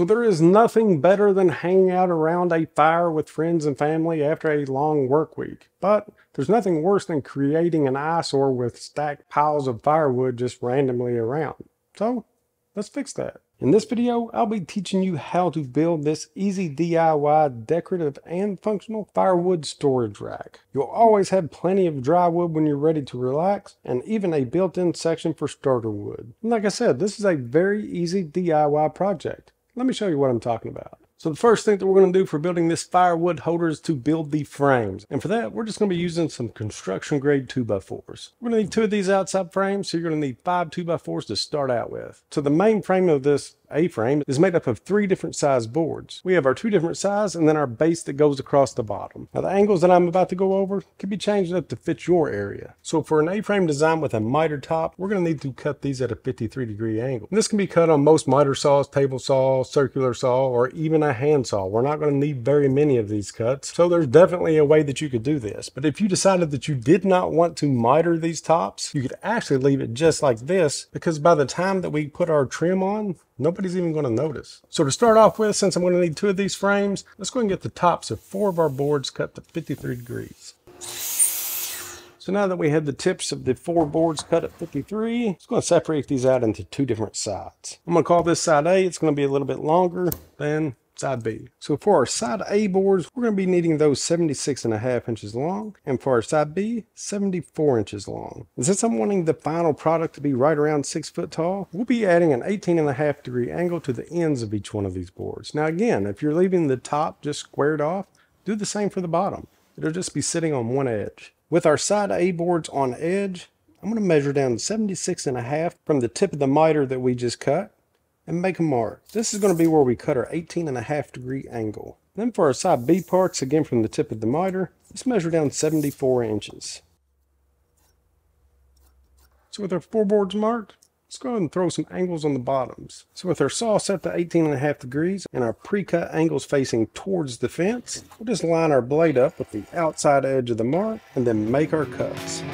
So there is nothing better than hanging out around a fire with friends and family after a long work week. But there's nothing worse than creating an eyesore with stacked piles of firewood just randomly around. So let's fix that. In this video, I'll be teaching you how to build this easy DIY decorative and functional firewood storage rack. You'll always have plenty of dry wood when you're ready to relax, and even a built-in section for starter wood. And like I said, this is a very easy DIY project. Let me show you what I'm talking about. So the first thing that we're going to do for building this firewood holder is to build the frames. And for that, we're just going to be using some construction grade 2x4s. We're going to need 2 of these outside frames, so you're going to need 5 2x4s to start out with. So the main frame of this A-frame is made up of 3 different size boards. We have our 2 different sizes and then our base that goes across the bottom. Now the angles that I'm about to go over can be changed up to fit your area. So for an A-frame design with a miter top, we're going to need to cut these at a 53-degree angle. And this can be cut on most miter saws, table saw, circular saw, or even a handsaw. We're not going to need very many of these cuts, so there's definitely a way that you could do this. But if you decided that you did not want to miter these tops, you could actually leave it just like this, because by the time that we put our trim on, nobody's even going to notice. So to start off with, since I'm going to need 2 of these frames, let's go and get the tops of 4 of our boards cut to 53 degrees. So now that we have the tips of the 4 boards cut at 53, I'm just going to separate these out into 2 different sides. I'm going to call this side A. It's going to be a little bit longer than side B. So for our side A boards, we're going to be needing those 76.5 inches long, and for our side B, 74 inches long. And since I'm wanting the final product to be right around 6 foot tall, we'll be adding an 18.5 degree angle to the ends of each one of these boards. Now again, if you're leaving the top just squared off, do the same for the bottom. It'll just be sitting on one edge. With our side A boards on edge, I'm going to measure down 76.5 from the tip of the miter that we just cut, and make a mark. This is going to be where we cut our 18.5 degree angle. Then for our side B parts, again from the tip of the miter, let's measure down 74 inches. So with our 4 boards marked, let's go ahead and throw some angles on the bottoms. So with our saw set to 18.5 degrees and our pre-cut angles facing towards the fence, we'll just line our blade up with the outside edge of the mark and then make our cuts.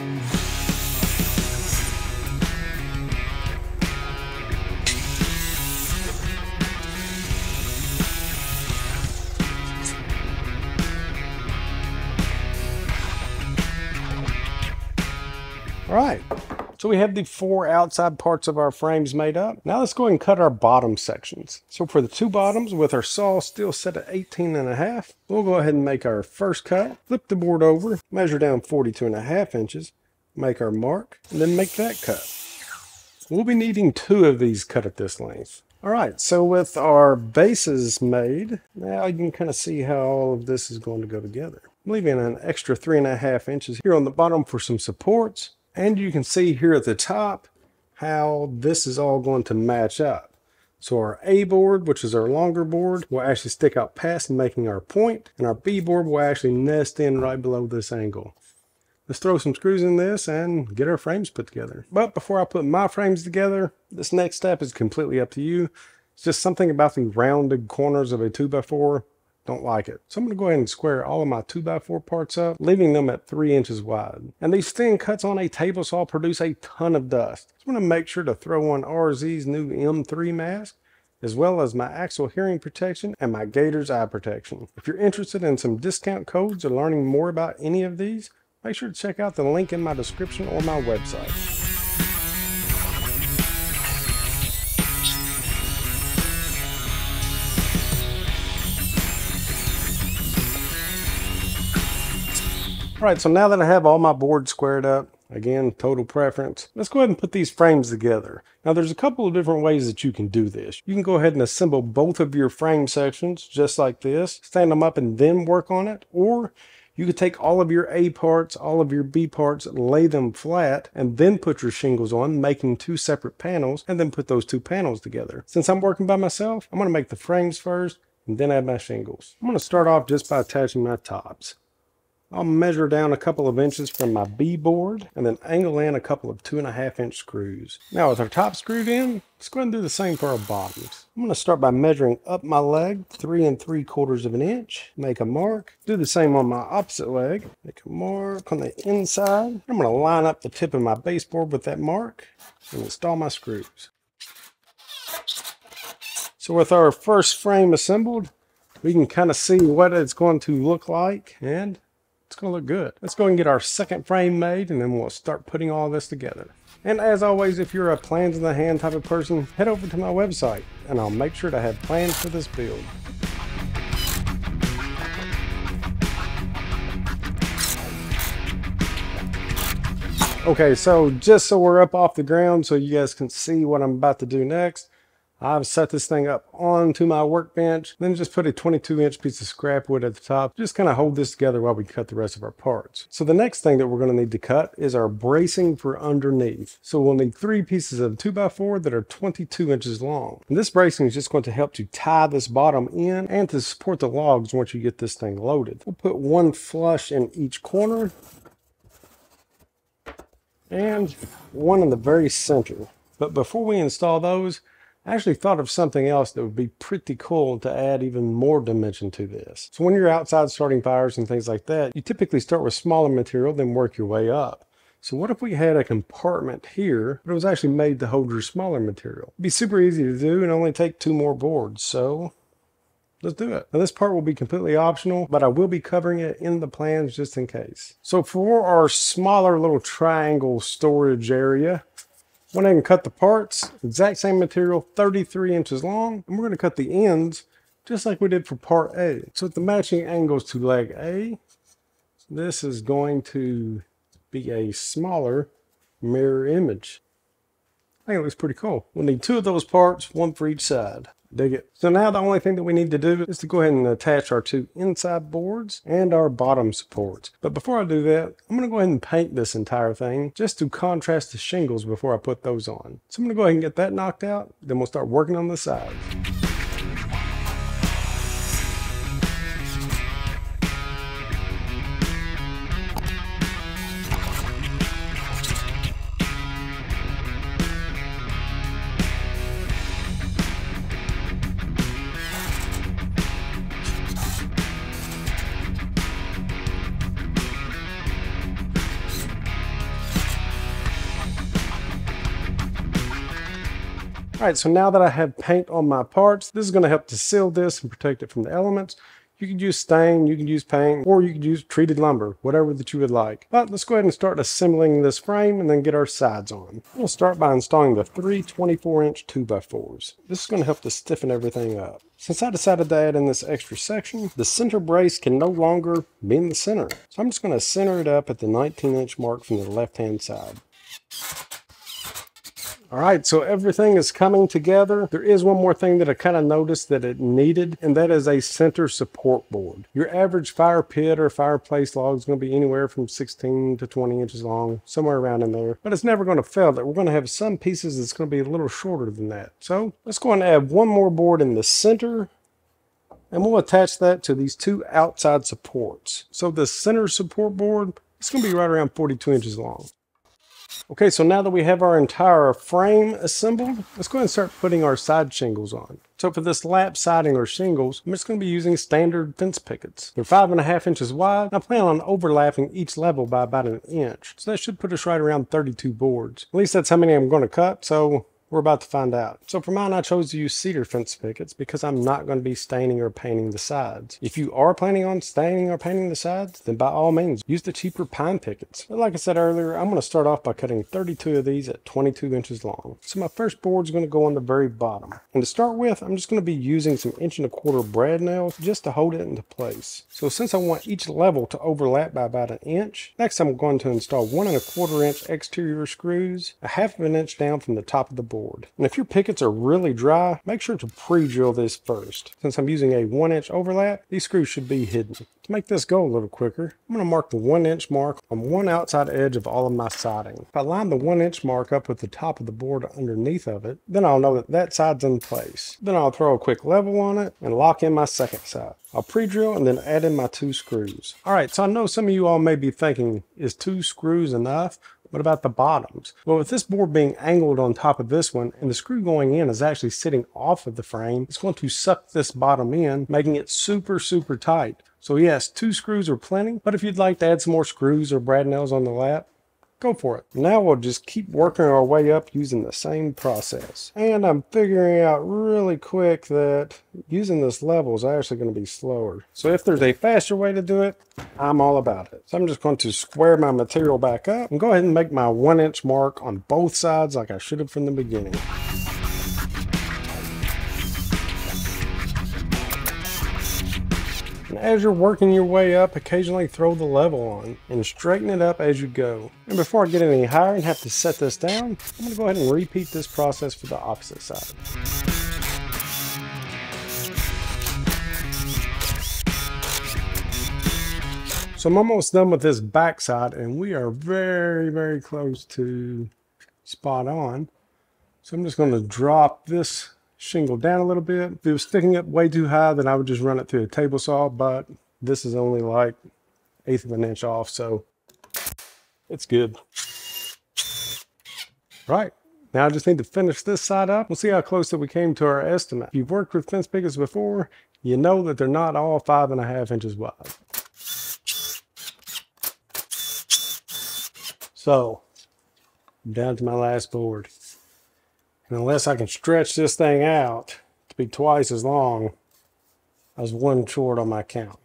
All right, so we have the 4 outside parts of our frames made up. Now let's go ahead and cut our bottom sections. So for the 2 bottoms, with our saw still set at 18.5, we'll go ahead and make our first cut, flip the board over, measure down 42.5 inches, make our mark, and then make that cut. We'll be needing 2 of these cut at this length. All right, so with our bases made, now you can kind of see how all of this is going to go together. I'm leaving an extra 3.5 inches here on the bottom for some supports. And you can see here at the top how this is all going to match up. So our A board, which is our longer board, will actually stick out past making our point, and our B board will actually nest in right below this angle. Let's throw some screws in this and get our frames put together. But before I put my frames together, this next step is completely up to you. It's just something about the rounded corners of a 2x4. Don't like it. So I'm going to go ahead and square all of my 2x4 parts up, leaving them at 3 inches wide. And these thin cuts on a table saw produce a ton of dust. So I'm going to make sure to throw on RZ's new M3 mask, as well as my Axle hearing protection and my Gator's eye protection. If you're interested in some discount codes or learning more about any of these, make sure to check out the link in my description or my website. All right, so now that I have all my boards squared up, again, total preference, let's go ahead and put these frames together. Now there's a couple of different ways that you can do this. You can go ahead and assemble both of your frame sections just like this, stand them up and then work on it, or you could take all of your A parts, all of your B parts, lay them flat, and then put your shingles on, making 2 separate panels, and then put those 2 panels together. Since I'm working by myself, I'm going to make the frames first, and then add my shingles. I'm going to start off just by attaching my tops. I'll measure down a couple of inches from my B board and then angle in a couple of 2.5 inch screws. Now with our top screwed in, let's go ahead and do the same for our bottoms. I'm going to start by measuring up my leg 3 3/4 of an inch, make a mark. Do the same on my opposite leg, make a mark on the inside. I'm going to line up the tip of my baseboard with that mark and install my screws. So with our first frame assembled, we can kind of see what it's going to look like, and it's going to look good. Let's go and get our second frame made, and then we'll start putting all this together. And as always, if you're a plans in the hand type of person, head over to my website, and I'll make sure to have plans for this build. Okay, so just so we're up off the ground so you guys can see what I'm about to do next, I've set this thing up onto my workbench, then just put a 22-inch piece of scrap wood at the top. Just kind of hold this together while we cut the rest of our parts. So the next thing that we're going to need to cut is our bracing for underneath. So we'll need 3 pieces of 2x4 that are 22 inches long. And this bracing is just going to help to tie this bottom in and to support the logs once you get this thing loaded. We'll put 1 flush in each corner and 1 in the very center. But before we install those, I actually thought of something else that would be pretty cool to add even more dimension to this. So when you're outside starting fires and things like that, you typically start with smaller material, then work your way up. So what if we had a compartment here, but it was actually made to hold your smaller material? It'd be super easy to do and only take 2 more boards. So let's do it. Now this part will be completely optional, but I will be covering it in the plans just in case. So for our smaller little triangle storage area, went ahead and cut the parts, exact same material, 33 inches long, and we're going to cut the ends just like we did for part A. So with the matching angles to leg A, this is going to be a smaller mirror image. I think it looks pretty cool. We'll need 2 of those parts, 1 for each side. Dig it. So now the only thing that we need to do is to go ahead and attach our 2 inside boards and our bottom supports. But before I do that, I'm going to go ahead and paint this entire thing just to contrast the shingles before I put those on. So I'm going to go ahead and get that knocked out, then we'll start working on the sides. Alright, so now that I have paint on my parts, this is going to help to seal this and protect it from the elements. You could use stain, you could use paint, or you could use treated lumber, whatever that you would like. But let's go ahead and start assembling this frame and then get our sides on. We'll start by installing the 3 24-inch 2x4s. This is going to help to stiffen everything up. Since I decided to add in this extra section, the center brace can no longer be in the center. So I'm just going to center it up at the 19-inch mark from the left-hand side. Alright, so everything is coming together. There is one more thing that I kind of noticed that it needed, and that is a center support board. Your average fire pit or fireplace log is going to be anywhere from 16 to 20 inches long, somewhere around in there. But it's never going to fail that we're going to have some pieces that's going to be a little shorter than that. So let's go and add 1 more board in the center, and we'll attach that to these 2 outside supports. So the center support board, it's going to be right around 42 inches long. Okay, so now that we have our entire frame assembled, let's go ahead and start putting our side shingles on. So for this lap siding or shingles, I'm just going to be using standard fence pickets. They're 5.5 inches wide, and I plan on overlapping each level by about 1 inch. So that should put us right around 32 boards. At least that's how many I'm going to cut, so we're about to find out. So for mine, I chose to use cedar fence pickets because I'm not going to be staining or painting the sides. If you are planning on staining or painting the sides, then by all means, use the cheaper pine pickets. But like I said earlier, I'm going to start off by cutting 32 of these at 22 inches long. So my first board is going to go on the very bottom. And to start with, I'm just going to be using some 1.25-inch brad nails just to hold it into place. So since I want each level to overlap by about 1 inch, next I'm going to install 1.25-inch exterior screws, 1/2 inch down from the top of the board. And if your pickets are really dry, make sure to pre-drill this first. Since I'm using a 1 inch overlap, these screws should be hidden. To make this go a little quicker, I'm going to mark the 1 inch mark on one outside edge of all of my siding. If I line the 1 inch mark up with the top of the board underneath of it, then I'll know that that side's in place. Then I'll throw a quick level on it and lock in my second side. I'll pre-drill and then add in my 2 screws. Alright, so I know some of you all may be thinking, is 2 screws enough? What about the bottoms? Well, with this board being angled on top of this one and the screw going in is actually sitting off of the frame, it's going to suck this bottom in, making it super, super tight. So yes, 2 screws are plenty, but if you'd like to add some more screws or brad nails on the lap, go for it. Now we'll just keep working our way up using the same process. And I'm figuring out really quick that using this level is actually going to be slower. So if there's a faster way to do it, I'm all about it. So I'm just going to square my material back up and go ahead and make my 1-inch mark on both sides like I should have from the beginning. As you're working your way up, occasionally throw the level on and straighten it up as you go. And before I get any higher and have to set this down, I'm going to go ahead and repeat this process for the opposite side. So I'm almost done with this back side, and we are very, very close to spot on. So I'm just going to drop this shingle down a little bit. If it was sticking up way too high, then I would just run it through a table saw, but this is only like 1/8 of an inch off, so it's good. Right, now I just need to finish this side up. We'll see how close that we came to our estimate. If you've worked with fence pickets before, you know that they're not all 5.5 inches wide. So, I'm down to my last board. And unless I can stretch this thing out to be twice as long, I was 1 short on my count.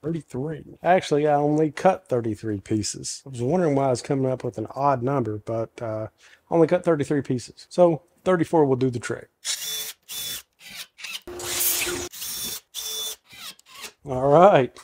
33. Actually, I only cut 33 pieces. I was wondering why I was coming up with an odd number, but I only cut 33 pieces. So 34 will do the trick. All right.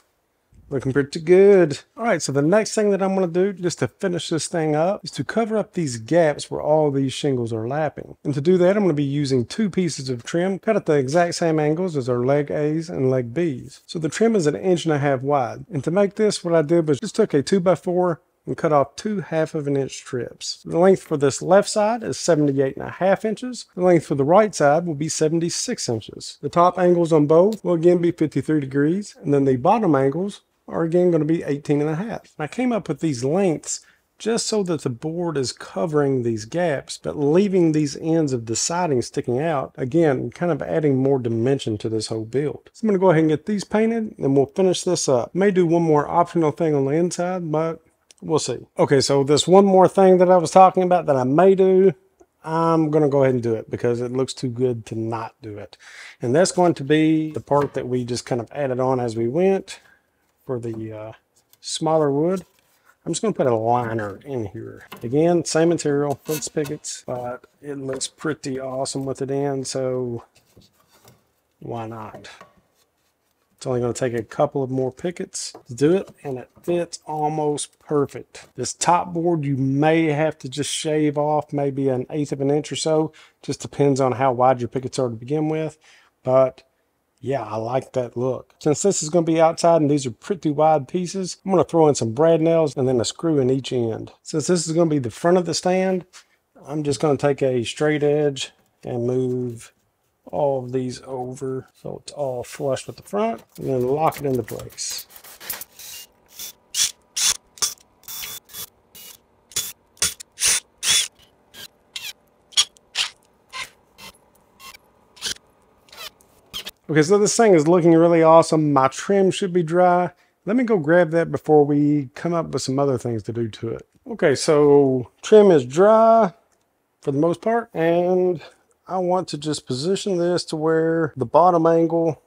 Looking pretty good. All right, so the next thing that I'm going to do just to finish this thing up is to cover up these gaps where all these shingles are lapping. And to do that, I'm going to be using 2 pieces of trim cut at the exact same angles as our leg A's and leg B's. So the trim is 1.5 inches wide. And to make this, what I did was just took a 2x4 and cut off 2 1/2-inch strips. The length for this left side is 78.5 inches. The length for the right side will be 76 inches. The top angles on both will again be 53 degrees, and then the bottom angles are again going to be 18.5. I came up with these lengths just so that the board is covering these gaps, but leaving these ends of the siding sticking out, again, kind of adding more dimension to this whole build. So I'm going to go ahead and get these painted, and we'll finish this up. May do one more optional thing on the inside, but we'll see. Okay, so this one more thing that I was talking about that I may do, I'm going to go ahead and do it because it looks too good to not do it. And that's going to be the part that we just kind of added on as we went for the smaller wood. I'm just going to put a liner in here. Again, same material, fence pickets, but it looks pretty awesome with it in, so why not? It's only going to take a couple of more pickets to do it, and it fits almost perfect. This top board, you may have to just shave off maybe 1/8 of an inch or so. Just depends on how wide your pickets are to begin with, but yeah, I like that look. Since this is going to be outside and these are pretty wide pieces, I'm going to throw in some brad nails and then a screw in each end. Since this is going to be the front of the stand, I'm just going to take a straight edge and move all of these over so it's all flush with the front, and then lock it into place. Okay, so this thing is looking really awesome. My trim should be dry. Let me go grab that before we come up with some other things to do to it. Okay, so trim is dry for the most part, and I want to just position this to where the bottom angle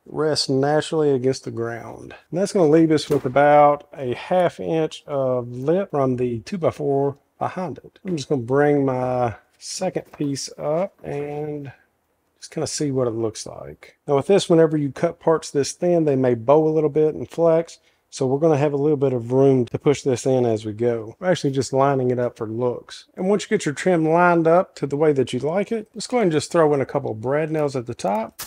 rests naturally against the ground. And that's going to leave us with about a 1/2 inch of lip from the 2x4 behind it. I'm just going to bring my second piece up and just kind of see what it looks like. Now with this, whenever you cut parts this thin, they may bow a little bit and flex. So we're going to have a little bit of room to push this in as we go. We're actually just lining it up for looks. And once you get your trim lined up to the way that you like it, let's go ahead and just throw in a couple of brad nails at the top.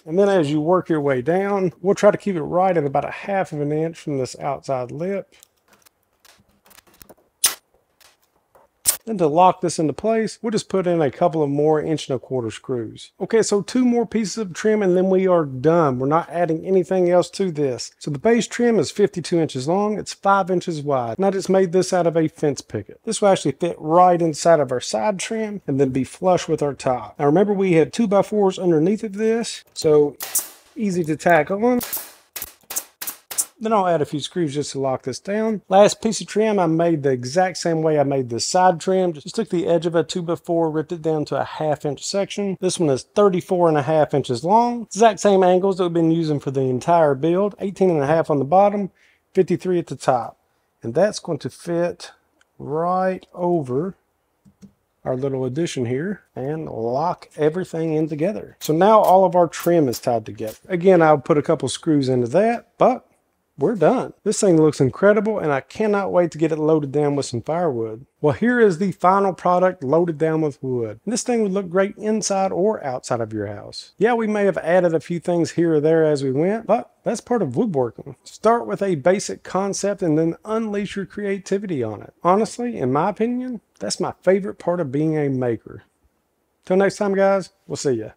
And then as you work your way down, we'll try to keep it right at about 1/2 of an inch from this outside lip. Then to lock this into place, we'll just put in a couple of more 1.25-inch screws. Okay, so 2 more pieces of trim and then we are done. We're not adding anything else to this. So the base trim is 52 inches long. It's 5 inches wide. And I just made this out of a fence picket. This will actually fit right inside of our side trim and then be flush with our top. Now remember, we had 2x4s underneath of this, so easy to tack on. Then I'll add a few screws just to lock this down. Last piece of trim I made the exact same way I made this side trim. Just took the edge of a 2x4, ripped it down to a 1/2 inch section. This one is 34.5 inches long. Exact same angles that we've been using for the entire build. 18.5 on the bottom, 53 at the top. And that's going to fit right over our little addition here and lock everything in together. So now all of our trim is tied together. Again, I'll put a couple screws into that, but we're done. This thing looks incredible and I cannot wait to get it loaded down with some firewood. Well, here is the final product loaded down with wood. This thing would look great inside or outside of your house. Yeah, we may have added a few things here or there as we went, but that's part of woodworking. Start with a basic concept and then unleash your creativity on it. Honestly, in my opinion, that's my favorite part of being a maker. Till next time, guys, we'll see ya.